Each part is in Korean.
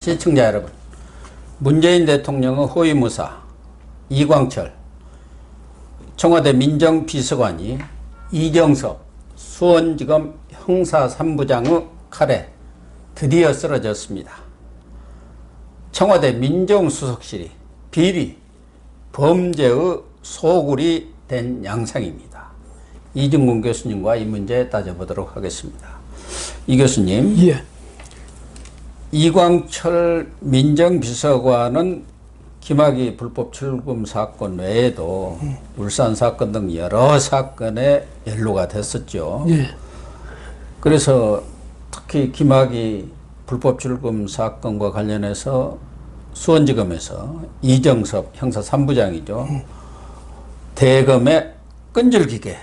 시청자 여러분, 문재인 대통령의 호위무사 이광철 청와대 민정비서관이 이정섭 수원지검 형사 3부장의 칼에 드디어 쓰러졌습니다. 청와대 민정수석실이 비리, 범죄의 소굴이 된 양상입니다. 이중근 교수님과 이 문제 따져보도록 하겠습니다. 이 교수님, 예. 이광철 민정비서관은 김학의 불법 출금 사건 외에도 울산 사건 등 여러 사건에 연루가 됐었죠. 예. 그래서 특히 김학의 불법 출금 사건과 관련해서 수원지검에서 이정섭 형사 3부장이죠. 대검에 끈질기게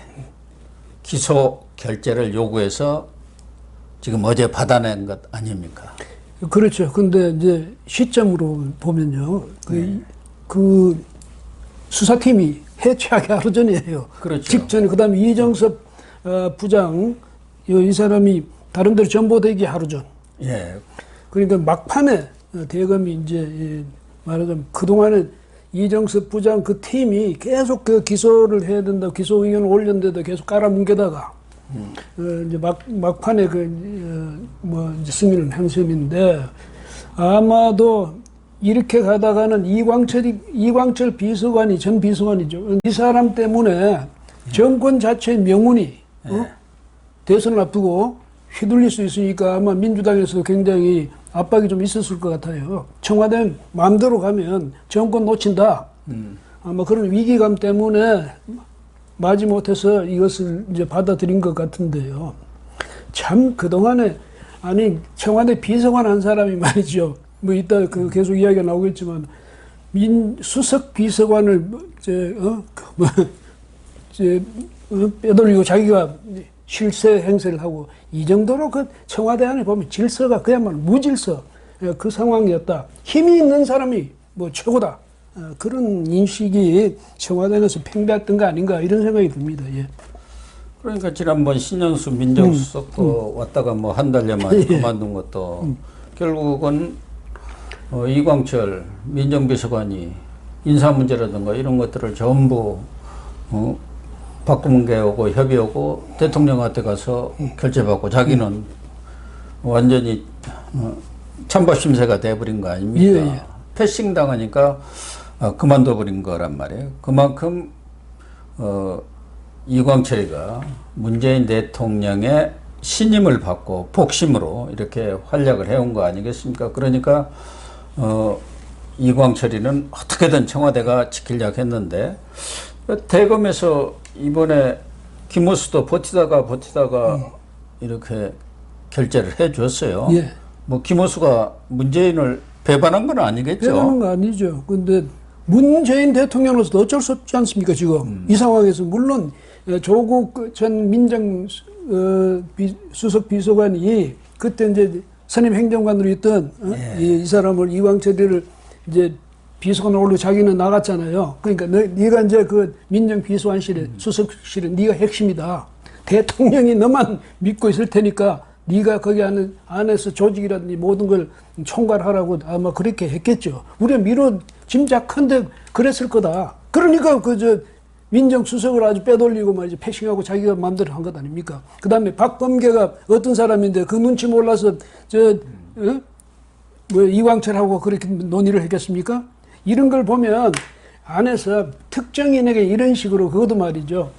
기소 결재를 요구해서 지금 어제 받아낸 것 아닙니까? 그렇죠. 근데 이제 시점으로 보면요. 그 수사팀이 해체하기 하루 전이에요. 그렇죠. 직전에, 그 다음에 이정섭 부장, 이 사람이 다른 데로 전보되기 하루 전. 예. 그러니까 막판에 대검이 이제 말하자면 그동안에 이정섭 부장 그 팀이 계속 그 기소를 해야 된다고 기소 의견을 올렸는데도 계속 깔아뭉개다가 이제 막판에 이제 승인을 한 셈인데, 아마도 이렇게 가다가는 이광철 비서관이, 전 비서관이죠. 이 사람 때문에 정권 자체의 명운이, 대선을 앞두고 휘둘릴 수 있으니까 아마 민주당에서도 굉장히 압박이 좀 있었을 것 같아요. 청와대 마음대로 가면 정권 놓친다. 아마 그런 위기감 때문에 마지못해서 이것을 이제 받아들인 것 같은데요. 참 그동안에, 아니 청와대 비서관 한 사람이 말이죠. 뭐 이따 계속 이야기가 나오겠지만 수석 비서관을 빼돌리고 자기가 실세 행세를 하고, 이 정도로 그 청와대 안에 보면 질서가 그야말로 무질서, 그 상황이었다. 힘이 있는 사람이 뭐 최고다. 그런 인식이 청와대에서 팽배했던 거 아닌가, 이런 생각이 듭니다. 예. 그러니까 지난번 신영수 민정수석도 왔다가 뭐 한 달여 만에 그만둔 것도 결국은 이광철 민정비서관이 인사 문제라든가 이런 것들을 전부 박범계 오고 협의 오고 대통령한테 가서 결재받고 자기는 완전히 찬밥 심세가 돼버린 거 아닙니까? 예. 패싱 당하니까 그만둬버린 거란 말이에요. 그만큼 이광철이가 문재인 대통령의 신임을 받고 복심으로 이렇게 활약을 해온 거 아니겠습니까? 그러니까 이광철이는 어떻게든 청와대가 지키려고 했는데, 대검에서 이번에 김호수도 버티다가 이렇게 결재를 해 줬어요. 예. 뭐 김호수가 문재인을 배반한 건 아니겠죠? 배반한 거 아니죠. 근데 문재인 대통령으로서도 어쩔 수 없지 않습니까, 지금. 이 상황에서. 물론 조국 전 민정 수석 비서관이 그때 이제 선임 행정관으로 있던 이 사람을, 이광철이를 이제 비서관으로 올리고 자기는 나갔잖아요. 그러니까 네가 이제 그 민정비서관실에 수석실에 네가 핵심이다. 대통령이 너만 믿고 있을 테니까 네가 거기 안에서 조직이라든지 모든 걸 총괄하라고 아마 그렇게 했겠죠. 우리가 미뤄 짐작컨대 그랬을 거다. 그러니까 민정수석을 아주 빼돌리고 말이죠. 패싱하고 자기가 마음대로 한 것 아닙니까? 그 다음에 박범계가 어떤 사람인데 그 눈치 몰라서 이광철하고 그렇게 논의를 했겠습니까? 이런 걸 보면 안에서 특정인에게 이런 식으로, 그것도 말이죠.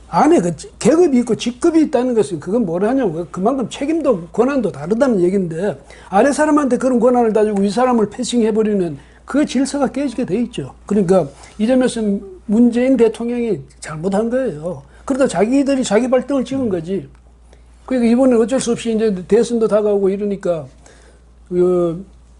안에 계급이 있고 직급이 있다는 것은 그건 뭐라냐면 그만큼 책임도 권한도 다르다는 얘기인데, 아래 사람한테 그런 권한을 가지고 위 사람을 패싱해버리는 그 질서가 깨지게 돼 있죠. 그러니까 이 점에서 문재인 대통령이 잘못한 거예요. 그러다 자기들이 자기 발등을 찍은 거지. 그러니까 이번에 어쩔 수 없이 이제 대선도 다가오고 이러니까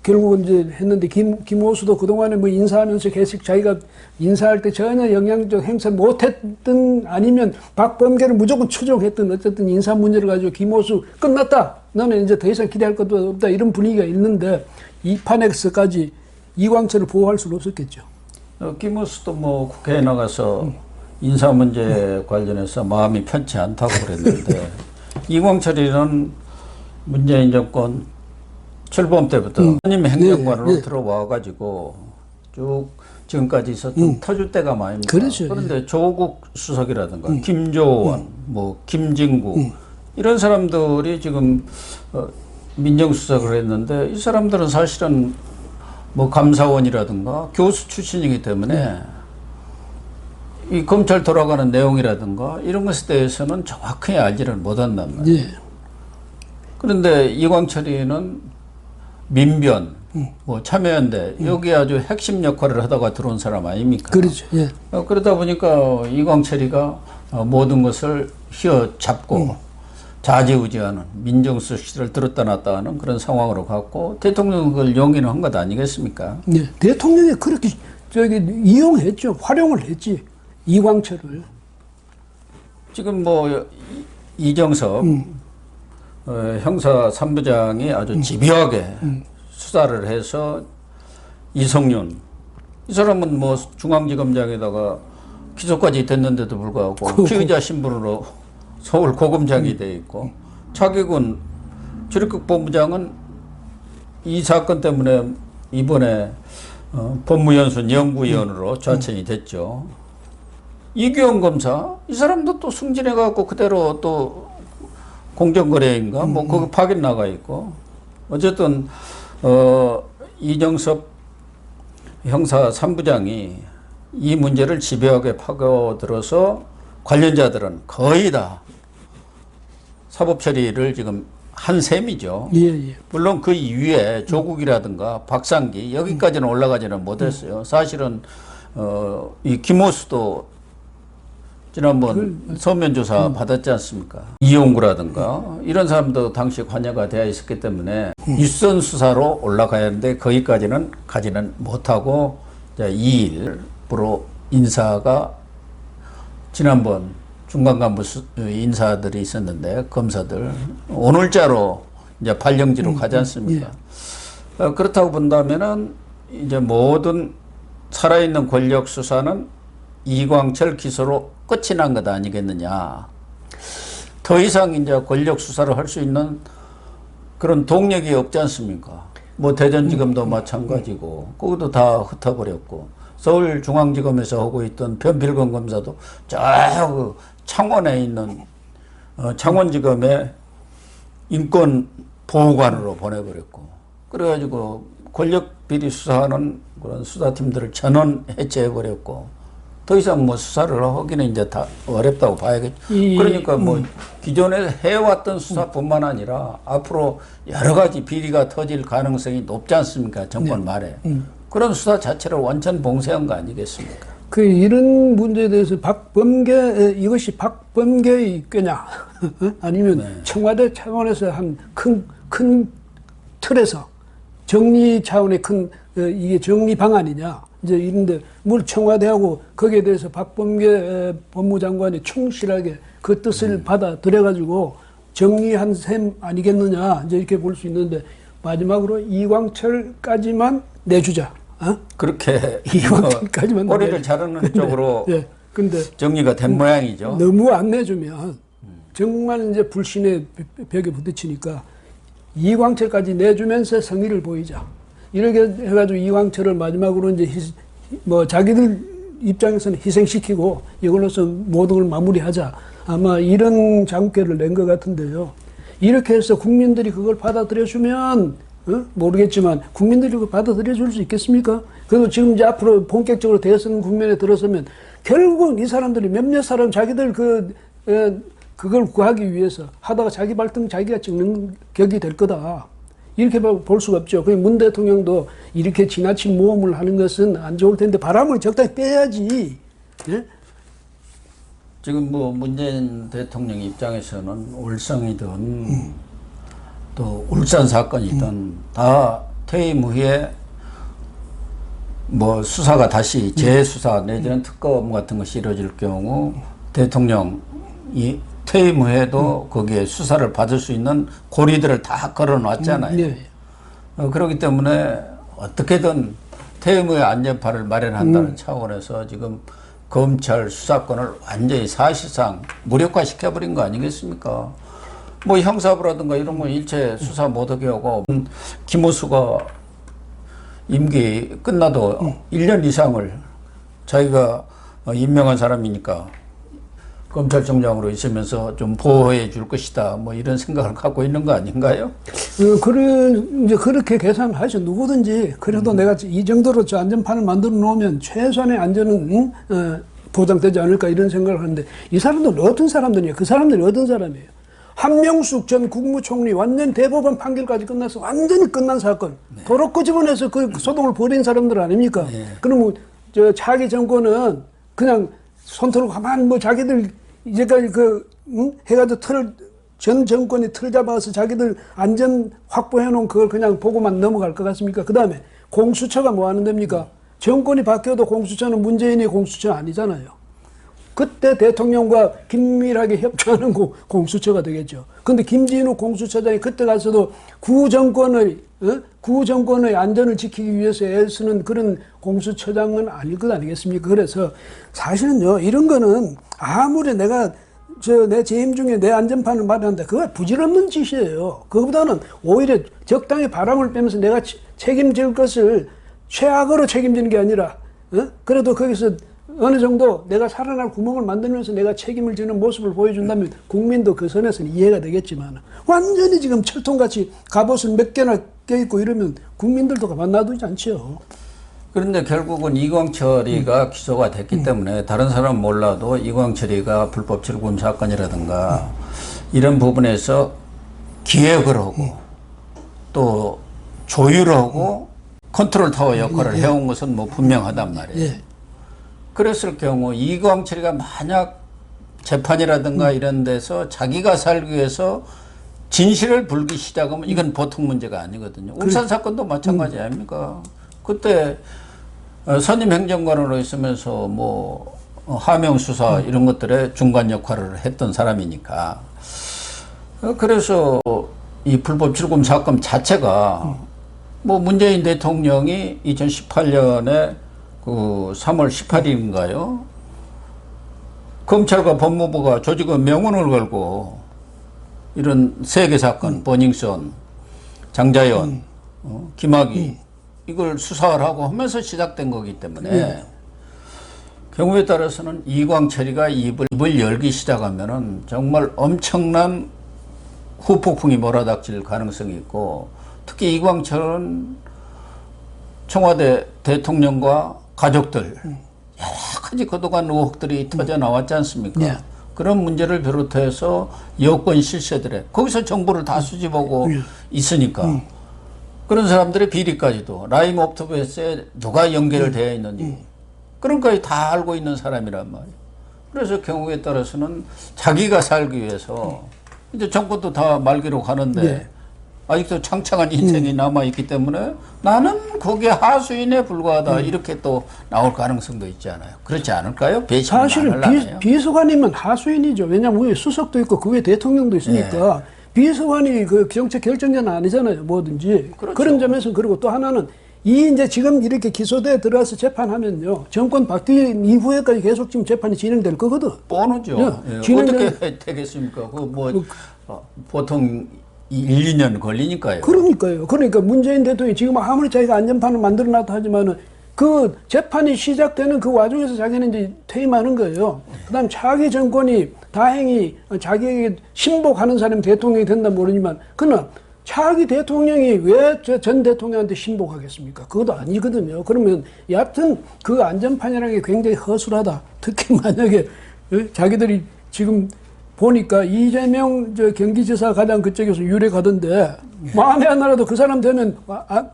결국은 이제 했는데, 김호수도 그동안에 뭐 인사하면서 계속 자기가 인사할 때 전혀 영향적 행사를 못했든 아니면 박범계를 무조건 추종했든 어쨌든 인사 문제를 가지고 김호수 끝났다. 너는 이제 더 이상 기대할 것도 없다. 이런 분위기가 있는데 이 판에서까지 이광철을 보호할 수는 없었겠죠. 김호수도 뭐 국회에 나가서 인사 문제 관련해서 마음이 편치 않다고 그랬는데 이광철이는 문재인 정권 출범 때부터 선임 행정관으로 네, 네. 들어와-가지고 쭉 지금까지 있었던 터줄 때가 많습니다. 그렇죠. 그런데 조국 수석이라든가 김조원, 뭐 김진구 이런 사람들이 지금 민정수석을 했는데 이 사람들은 사실은 뭐 감사원이라든가 교수 출신이기 때문에 이 검찰 돌아가는 내용이라든가 이런 것에 대해서는 정확하게 알지를 못한단 말이에요. 예. 그런데 이광철이는 민변, 뭐 참여연대 여기 아주 핵심 역할을 하다가 들어온 사람 아닙니까? 그렇죠. 예. 그러다 보니까 이광철이가 모든 것을 휘어잡고 좌지우지하는 민정수석실을 들었다 놨다 하는 그런 상황으로 갔고 대통령은 그걸 용인을 한 것 아니겠습니까? 예. 대통령이 그렇게 이용했죠. 활용을 했지. 이광철을. 지금 뭐 이정섭 형사 3부장이 아주 집요하게 수사를 해서 이성윤 이 사람은 뭐 중앙지검장에다가 기소까지 됐는데도 불구하고 피의자 신분으로 서울 고검장이 돼 있고 차기군 출입국 본부장은 이 사건 때문에 이번에 법무연수원 연구위원으로 좌천이 됐죠. 이규영 검사 이 사람도 또 승진해 갖고 그대로 또 공정거래인가 뭐 거기 파견 나가 있고 어쨌든 이정섭 형사 3부장이 이 문제를 집요하게 파고들어서 관련자들은 거의 다 사법 처리를 지금 한 셈이죠. 예, 예. 물론 그 이후에 조국이라든가 박상기 여기까지는 올라가지는 못했어요. 사실은 이 김호수도 지난번 서면 조사 받았지 않습니까? 이용구라든가 이런 사람도 당시 관여가 되어 있었기 때문에 윗선 수사로 올라가야 하는데 거기까지는 가지는 못하고 2일부로 인사가 지난번 중간 간부 인사들이 있었는데 검사들 오늘자로 이제 발령지로 가지 않습니까? 그렇다고 본다면은 이제 모든 살아있는 권력 수사는 이광철 기소로 끝이 난 것 아니겠느냐. 더 이상 이제 권력 수사를 할 수 있는 그런 동력이 없지 않습니까? 뭐 대전지검도 마찬가지고 거기도 다 흩어버렸고 서울중앙지검에서 하고 있던 변필건 검사도 저 창원에 있는 창원지검의 인권보호관으로 보내버렸고 그래가지고 권력비리 수사하는 그런 수사팀들을 전원 해체해버렸고 더 이상 뭐 수사를 하기는 이제 다 어렵다고 봐야겠죠. 그러니까 뭐 기존에 해왔던 수사뿐만 아니라 앞으로 여러 가지 비리가 터질 가능성이 높지 않습니까? 정권 말에. 그런 수사 자체를 원천 봉쇄한 거 아니겠습니까? 이런 문제에 대해서 이것이 박범계의 꾀냐? 아니면 청와대 차원에서 한 큰 틀에서 정리 차원의 이게 정리 방안이냐? 이제 이런데 물 청와대하고 거기에 대해서 박범계 법무장관이 충실하게 그 뜻을 받아들여가지고 정리한 셈 아니겠느냐 이제 이렇게 볼 수 있는데 마지막으로 이광철까지만 내주자. 그렇게 이광철까지만 꼬리를 자르는 쪽으로 예. 근데 정리가 된 모양이죠. 너무 안 내주면 정말 이제 불신의 벽에 부딪히니까 이광철까지 내주면서 성의를 보이자. 이렇게 해가지고 이광철을 마지막으로 이제 뭐 자기들 입장에서는 희생시키고 이걸로서 모든 걸 마무리하자. 아마 이런 장께를 낸 것 같은데요. 이렇게 해서 국민들이 그걸 받아들여주면 모르겠지만 국민들이 그걸 받아들여줄 수 있겠습니까? 그리고 지금 이제 앞으로 본격적으로 대선 국면에 들어서면 결국 이 사람들이 몇몇 사람 자기들 그걸 구하기 위해서 하다가 자기 발등 자기가 찍는 격이 될 거다. 이렇게 볼 수가 없죠. 문 대통령도 이렇게 지나친 모험을 하는 것은 안 좋을 텐데 바람을 적당히 빼야지. 예? 지금 뭐 문재인 대통령 입장에서는 울성이든 또 울산 사건이든 다 퇴임 후에 뭐 수사가 다시 재수사 내지는 특검 같은 것이 이루어질 경우 대통령이 퇴임 후에도 거기에 수사를 받을 수 있는 고리들을 다 걸어놨잖아요. 네. 그렇기 때문에 어떻게든 퇴임 후에 안전파를 마련한다는 차원에서 지금 검찰 수사권을 완전히 사실상 무력화시켜버린 거 아니겠습니까? 뭐 형사부라든가 이런 거 일체 수사 못하게 하고 김호수가 임기 끝나도 1년 이상을 자기가 임명한 사람이니까 검찰총장으로 있으면서 좀 보호해 줄 것이다. 뭐 이런 생각을 갖고 있는 거 아닌가요? 이제 그렇게 계산하죠. 누구든지 그래도 내가 이 정도로 저 안전판을 만들어 놓으면 최소한의 안전은 보장되지 않을까 이런 생각을 하는데 이 사람들은 어떤 사람들이냐? 그 사람들이 어떤 사람이에요? 한명숙 전 국무총리 완전 대법원 판결까지 끝나서 완전히 끝난 사건. 네. 도로 끄집어내서 그 소동을 벌인 사람들 아닙니까? 네. 그러면 저 차기 정권은 그냥 손털고 가만 뭐 자기들 이제까지 해가지고 전 정권이 틀 잡아서 자기들 안전 확보해 놓은 그걸 그냥 보고만 넘어갈 것 같습니까? 그 다음에 공수처가 뭐 하는 됩니까? 정권이 바뀌어도 공수처는 문재인의 공수처 아니잖아요. 그때 대통령과 긴밀하게 협조하는 공수처가 되겠죠. 근데 김진욱 공수처장이 그때 가서도 구정권의 안전을 지키기 위해서 애쓰는 그런 공수처장은 아닐 것 아니겠습니까? 그래서 사실은요, 이런 거는 아무리 내가 내 재임 중에 내 안전판을 마련한다. 그거 부질없는 짓이에요. 그거보다는 오히려 적당히 바람을 빼면서 내가 책임질 것을 최악으로 책임지는 게 아니라, 그래도 거기서 어느 정도 내가 살아날 구멍을 만들면서 내가 책임을 지는 모습을 보여준다면 국민도 그 선에서는 이해가 되겠지만 완전히 지금 철통같이 갑옷을 몇 개나 껴있고 이러면 국민들도 가만 놔두지 않죠. 그런데 결국은 이광철이가 기소가 됐기 때문에 다른 사람은 몰라도 이광철이가 불법 출금 사건이라든가 이런 부분에서 기획을 하고 또 조율하고 컨트롤 타워 역할을 해온 것은 뭐 분명하단 말이에요. 그랬을 경우 이광철이가 만약 재판이라든가 이런 데서 자기가 살기 위해서 진실을 불기 시작하면 이건 보통 문제가 아니거든요. 울산 사건도 마찬가지 아닙니까? 그때 선임 행정관으로 있으면서 뭐 하명 수사 이런 것들에 중간 역할을 했던 사람이니까. 그래서 이 불법 출금 사건 자체가 뭐 문재인 대통령이 2018년에 그 3월 18일인가요? 검찰과 법무부가 조직원 명운을 걸고 이런 세계 사건, 버닝썬, 장자연, 김학의 이걸 수사를 하고 하면서 시작된 거기 때문에 경우에 따라서는 이광철이가 입을 열기 시작하면은 정말 엄청난 후폭풍이 몰아닥칠 가능성이 있고 특히 이광철은 청와대 대통령과 가족들 여러 가지 그동안 의혹들이 터져 나왔지 않습니까? 그런 문제를 비롯해서 여권 실세들에 거기서 정보를 다 수집하고 있으니까 그런 사람들의 비리까지도 라임 옵토베스에 누가 연결되어 있는지 그런 것까지 다 알고 있는 사람이란 말이에요. 그래서 경우에 따라서는 자기가 살기 위해서 이제 정권도 다 말기로 가는데 아직도 창창한 인생이 남아있기 때문에 나는 거기에 하수인에 불과하다 이렇게 또 나올 가능성도 있지 않아요. 그렇지 않을까요? 사실은 비서관이면 하수인이죠. 왜냐하면 위에 수석도 있고 그 위에 대통령도 있으니까 비서관이 그 정책 결정자는 아니잖아요. 뭐든지. 그렇죠. 그런 점에서 그리고 또 하나는 이제 지금 이렇게 기소대에 들어와서 재판하면요. 정권 바뀐 이후에까지 계속 지금 재판이 진행될 거거든. 뻔하죠. 어떻게 되겠습니까? 보통 1, 2년 걸리니까요. 그러니까요. 그러니까 문재인 대통령이 지금 아무리 자기가 안전판을 만들어 놨다 하지만은 그 재판이 시작되는 그 와중에서 자기는 이제 퇴임하는 거예요. 그 다음 차기 정권이 다행히 자기에게 신복하는 사람이 대통령이 된다 모르지만 그러나 차기 대통령이 왜 전 대통령한테 신복하겠습니까? 그것도 아니거든요. 그러면 여하튼 그 안전판이라는 게 굉장히 허술하다. 특히 만약에 자기들이 지금 보니까 이재명 경기지사 가장 그쪽에서 유력하던데 마음에 안 나라도 그 사람 되면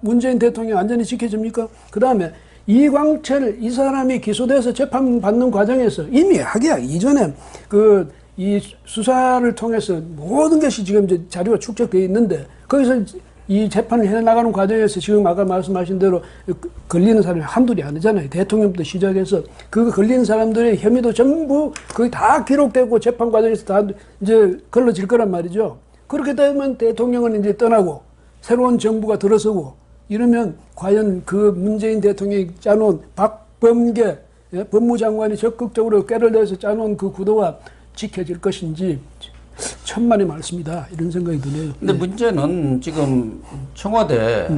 문재인 대통령 안전히 지켜집니까? 그 다음에 이광철 이 사람이 기소돼서 재판받는 과정에서 이미 하기야 이전에 이 수사를 통해서 모든 것이 지금 이제 자료가 축적되어 있는데 거기서 이 재판을 해나가는 과정에서 지금 아까 말씀하신 대로 걸리는 사람이 한둘이 아니잖아요. 대통령부터 시작해서 그 걸리는 사람들의 혐의도 전부 거의 다 기록되고 재판 과정에서 다 이제 걸러질 거란 말이죠. 그렇게 되면 대통령은 이제 떠나고 새로운 정부가 들어서고 이러면 과연 그 문재인 대통령이 짜놓은 박범계 법무장관이 적극적으로 꾀를 내서 짜놓은 그 구도가 지켜질 것인지 천만의 말씀이다 이런 생각이 드네요. 근데 문제는 지금 청와대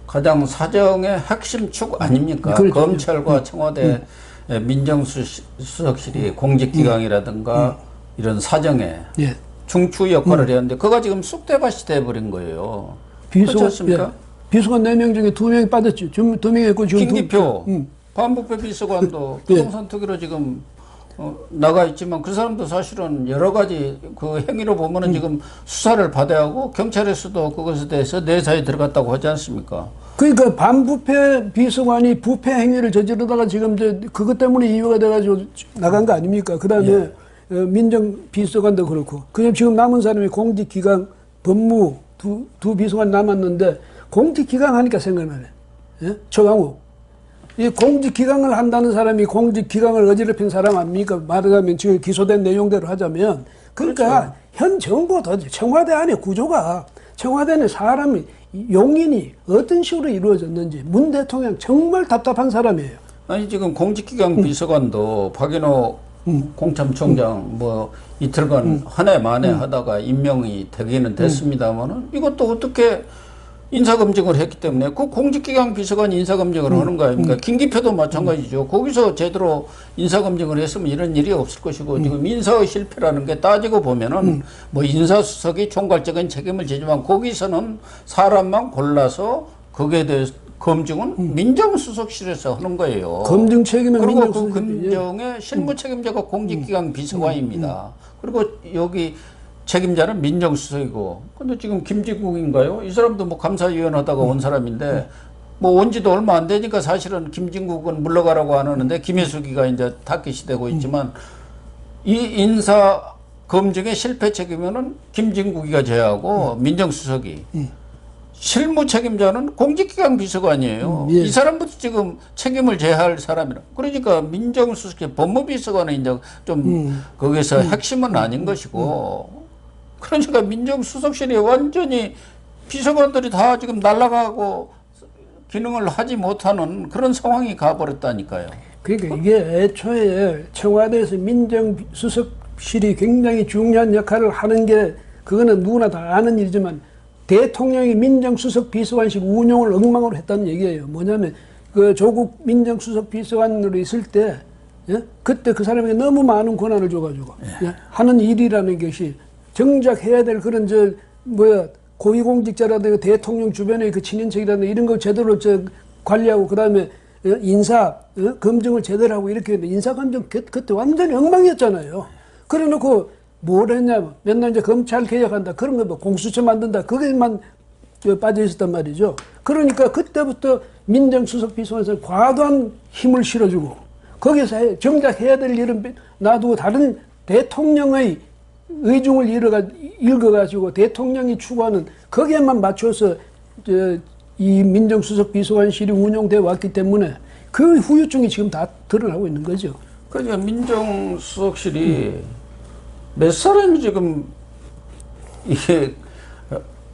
가장 사정의 핵심 축 아닙니까? 그렇죠. 검찰과 청와대 민정수석실이 공직기강이라든가 이런 사정에 예. 중추 역할을 해야 하는데 그가 지금 쑥대밭이 돼버린 거예요. 그렇지 않습니까? 예. 비서관 4명 중에 2명이 빠졌죠. 지금 2명이 있고 지금 김기표 반부패 비서관도 부동산 투기로 지금 나가 있지만 그 사람도 사실은 여러 가지 그 행위로 보면은 지금 수사를 받아야 하고 경찰에서도 그것에 대해서 내사에 들어갔다고 하지 않습니까? 그러니까 반부패 비서관이 부패 행위를 저지르다가 지금 그것 때문에 이유가 돼가지고 나간 거 아닙니까? 그 다음에 민정 비서관도 그렇고. 그냥 지금 남은 사람이 공직기강, 법무 두 비서관 남았는데 공직기강 하니까 생각나네. 예? 최강욱. 이 공직기강을 한다는 사람이 공직기강을 어지럽힌 사람 아닙니까? 말하자면 지금 기소된 내용대로 하자면. 그러니까 그렇죠. 현 정부도 청와대 안에 구조가 청와대는 사람이 용인이 어떤 식으로 이루어졌는지 문 대통령 정말 답답한 사람이에요. 아니 지금 공직기강 비서관도 박인호 공참총장 뭐 이틀간 한 해 만에 하다가 임명이 되기는 됐습니다만은 이것도 어떻게 인사검증을 했기 때문에 그 공직기강 비서관이 인사검증을 하는 거 아닙니까? 김기표도 마찬가지죠. 거기서 제대로 인사검증을 했으면 이런 일이 없을 것이고 지금 인사의 실패라는 게 따지고 보면은 뭐 인사수석이 총괄적인 책임을 지지만 거기서는 사람만 골라서 거기에 대해서 검증은 민정수석실에서 하는 거예요. 검증 책임은 그리고 그 민정수석이 검증의 실무 책임자가 공직기강 비서관입니다. 그리고 여기 책임자는 민정수석이고. 근데 지금 김진국인가요? 이 사람도 뭐 감사위원 하다가 온 사람인데 뭐 온지도 얼마 안 되니까 사실은 김진국은 물러가라고 안 하는데 김혜숙이가 이제 타깃이 되고 있지만 이 인사 검증의 실패 책임은 김진국이가 져야 하고 민정수석이. 실무 책임자는 공직기강 비서관이에요. 예. 이 사람부터 지금 책임을 져야 할 사람이라. 그러니까 민정수석의 법무비서관은 이제 좀 거기서 핵심은 아닌 것이고. 그러니까 민정수석실이 완전히 비서관들이 다 지금 날아가고 기능을 하지 못하는 그런 상황이 가버렸다니까요. 그러니까 이게 애초에 청와대에서 민정수석실이 굉장히 중요한 역할을 하는 게 그거는 누구나 다 아는 일이지만 대통령이 민정수석 비서관실 운용을 엉망으로 했다는 얘기예요. 뭐냐면 그 조국 민정수석 비서관으로 있을 때 예? 그때 그 사람에게 너무 많은 권한을 줘가지고 예? 하는 일이라는 것이 정작 해야 될 그런 고위공직자라든가 대통령 주변의 그 친인척이라든가 이런 거 제대로 관리하고 그다음에 인사 검증을 제대로 하고 이렇게 했는데 인사 검증 그때 완전히 엉망이었잖아요. 그래놓고 뭘 했냐면 맨날 이제 검찰 개혁한다 그런 거 뭐 공수처 만든다 그게만 빠져 있었단 말이죠. 그러니까 그때부터 민정수석 비서관에서 과도한 힘을 실어주고 거기서 정작 해야 될 일은 놔두고 다른 대통령의 의중을 읽어가지고 대통령이 추구하는 거기에만 맞춰서 이 민정수석 비서관실이 운영돼 왔기 때문에 그 후유증이 지금 다 드러나고 있는 거죠. 그러니까 민정수석실이 몇 사람이 지금 이게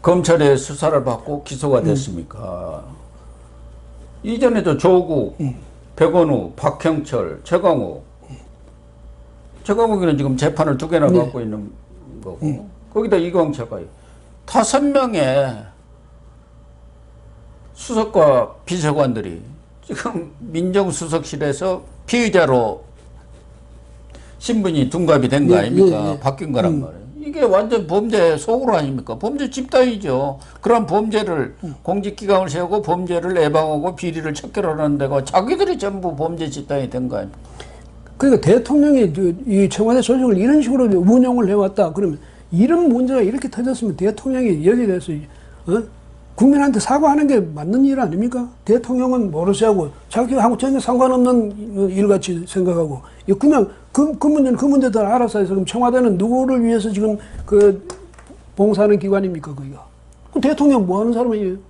검찰의 수사를 받고 기소가 됐습니까? 이전에도 조국, 백원우, 박형철, 최강욱. 최강욱이는 지금 재판을 2개나 받고 있는 거고 거기다 이광철까지 5명의 수석과 비서관들이 지금 민정수석실에서 피의자로 신분이 둔갑이 된 거 아닙니까? 바뀐 거란 말이에요. 이게 완전 범죄 속으로 아닙니까? 범죄 집단이죠. 그런 범죄를 공직기강을 세우고 범죄를 예방하고 비리를 척결하는 데가 자기들이 전부 범죄 집단이 된 거 아닙니까? 그러니까 대통령이 이 청와대 조직을 이런 식으로 운영을 해왔다. 그러면 이런 문제가 이렇게 터졌으면 대통령이 여기에 대해서 국민한테 사과하는 게 맞는 일 아닙니까? 대통령은 모르쇠 하고 자기하고 전혀 상관없는 일같이 생각하고 그냥 그 문제들 알아서 해서 그럼 청와대는 누구를 위해서 지금 봉사하는 기관입니까? 거기가. 대통령 뭐 하는 사람이에요?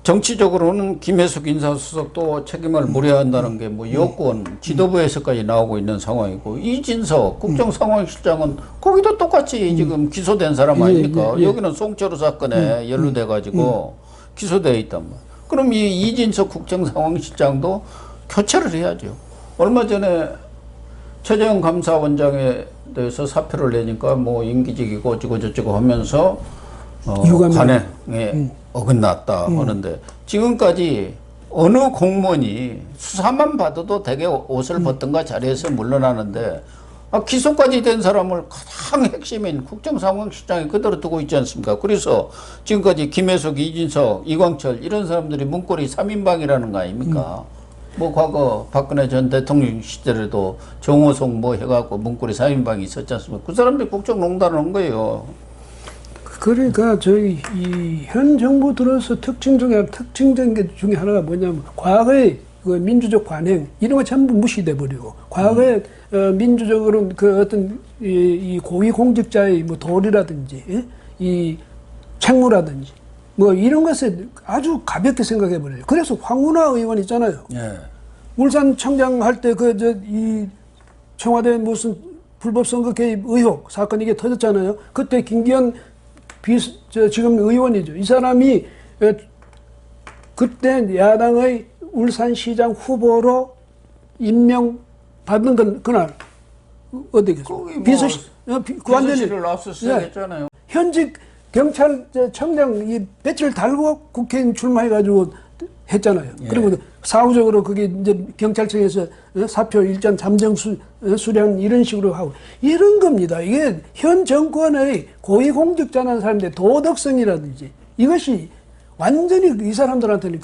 정치적으로는 김혜숙 인사수석도 책임을 물어야 한다는 게 뭐 여권 지도부에서까지 나오고 있는 상황이고 이진석 국정상황실장은 거기도 똑같이 지금 기소된 사람 아닙니까? 여기는 송철호 사건에 연루돼 가지고 기소되어 있단 말이에요. 그럼 이 이진석 국정상황실장도 교체를 해야죠. 얼마 전에 최재형 감사원장에 대해서 사표를 내니까 뭐 임기직이고 어쩌고 저쩌고 하면서 관행에 어긋났다 하는데 지금까지 어느 공무원이 수사만 받아도 대개 옷을 벗던가 자리에서 물러나는데 기소까지 된 사람을 가장 핵심인 국정상황실장이 그대로 두고 있지 않습니까? 그래서 지금까지 김혜숙, 이진석, 이광철 이런 사람들이 문고리 3인방이라는 거 아닙니까? 뭐 과거 박근혜 전 대통령 시절에도 정호성 뭐 해갖고 문고리 3인방이 있었지 않습니까? 그 사람들이 국정농단을 한 거예요. 그러니까 저희 이 현 정부 들어서 특징적인 게 중에 하나가 뭐냐면 과거의 그 민주적 관행 이런 거 전부 무시돼 버리고 과거에 민주적으로 그 어떤 이 고위 공직자의 뭐 도리라든지 이 책무라든지 뭐 이런 것에 아주 가볍게 생각해 버려요. 그래서 황운하 의원 있잖아요. 예. 울산 청장 할 때 그 이 청와대 무슨 불법 선거 개입 의혹 사건 이게 터졌잖아요. 그때 김기현 지금 의원이죠. 이 사람이 그때 야당의 울산시장 후보로 임명받는 건 그날 어디겠어요? 비서실을 압수수색했잖아요. 현직 경찰청장 배지를 달고 국회의원 출마해가지고 했잖아요. 예. 그리고 사후적으로 그게 이제 경찰청에서 사표 일단 잠정 수령 이런 식으로 하고 이런 겁니다. 이게 현 정권의 고위공직자라는 사람들의 도덕성이라든지 이것이 완전히 이 사람들한테는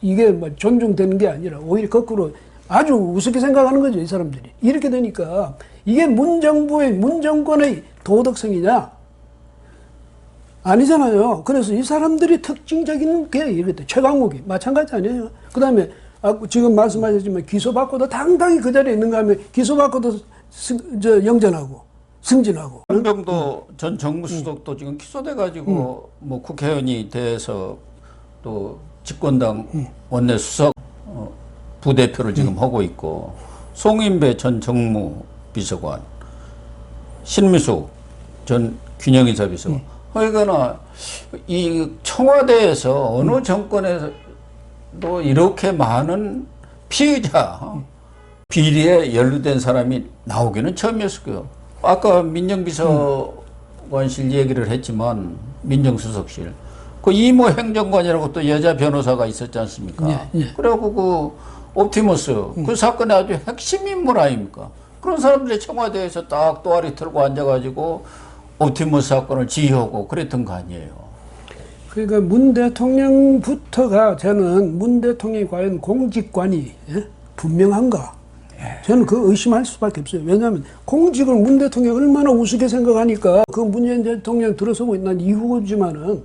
이게 뭐 존중되는 게 아니라 오히려 거꾸로 아주 우습게 생각하는 거죠, 이 사람들이. 이렇게 되니까 이게 문정권의 도덕성이냐? 아니잖아요. 그래서 이 사람들이 특징적인 게 이렇게 최강욱이 마찬가지 아니에요. 그 다음에 지금 말씀하셨지만 기소받고도 당당히 그 자리에 있는가 하면 기소받고도 영전하고 승진하고. 한병도 전 정무수석도 지금 기소돼가지고 뭐 국회의원이 돼서 또 집권당 원내수석 부대표를 지금 하고 있고 송인배 전 정무비서관, 신미수 전 균형인사 비서관. 그러니까 이 청와대에서 어느 정권에도 이렇게 많은 피의자 비리에 연루된 사람이 나오기는 처음이었을 거예요. 아까 민정비서관실 얘기를 했지만 민정수석실 그 이모 행정관이라고 또 여자 변호사가 있었지 않습니까? 예, 예. 그래갖고 그 옵티머스 그 사건의 아주 핵심 인물 아닙니까? 그런 사람들이 청와대에서 딱 또아리 틀고 앉아가지고 옵티머스 사건을 지휘하고 그랬던 거 아니에요. 그러니까 문 대통령부터가 저는 문 대통령이 과연 공직관이 분명한가? 저는 그 의심할 수밖에 없어요. 왜냐하면 공직을 문 대통령이 얼마나 우습게 생각하니까 그 문재인 대통령 들어서고 난 이후지만은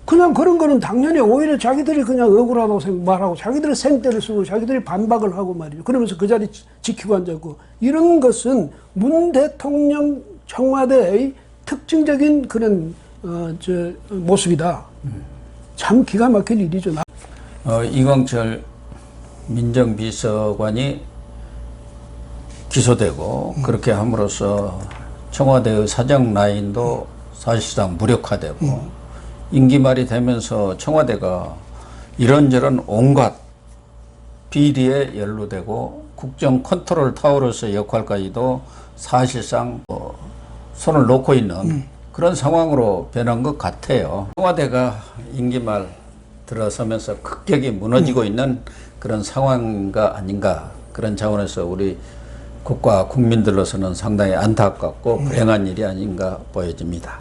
그냥 그런 거는 당연히 오히려 자기들이 그냥 억울하다고 말하고 자기들이 생떼를 쓰고 자기들이 반박을 하고 말이죠. 그러면서 그 자리 지키고 앉았고 이런 것은 문 대통령 청와대의 특징적인 그런 모습이다. 참 기가 막힐 일이죠. 이광철 민정비서관이 기소되고 그렇게 함으로써 청와대의 사정 라인도 사실상 무력화되고 임기 말이 되면서 청와대가 이런저런 온갖 비리에 연루되고 국정 컨트롤 타워로서의 역할까지도 사실상 손을 놓고 있는 그런 상황으로 변한 것 같아요. 청와대가 임기 말 들어서면서 급격히 무너지고 있는 그런 상황인가 아닌가 그런 차원에서 우리 국가 국민들로서는 상당히 안타깝고 불행한 일이 아닌가 보여집니다.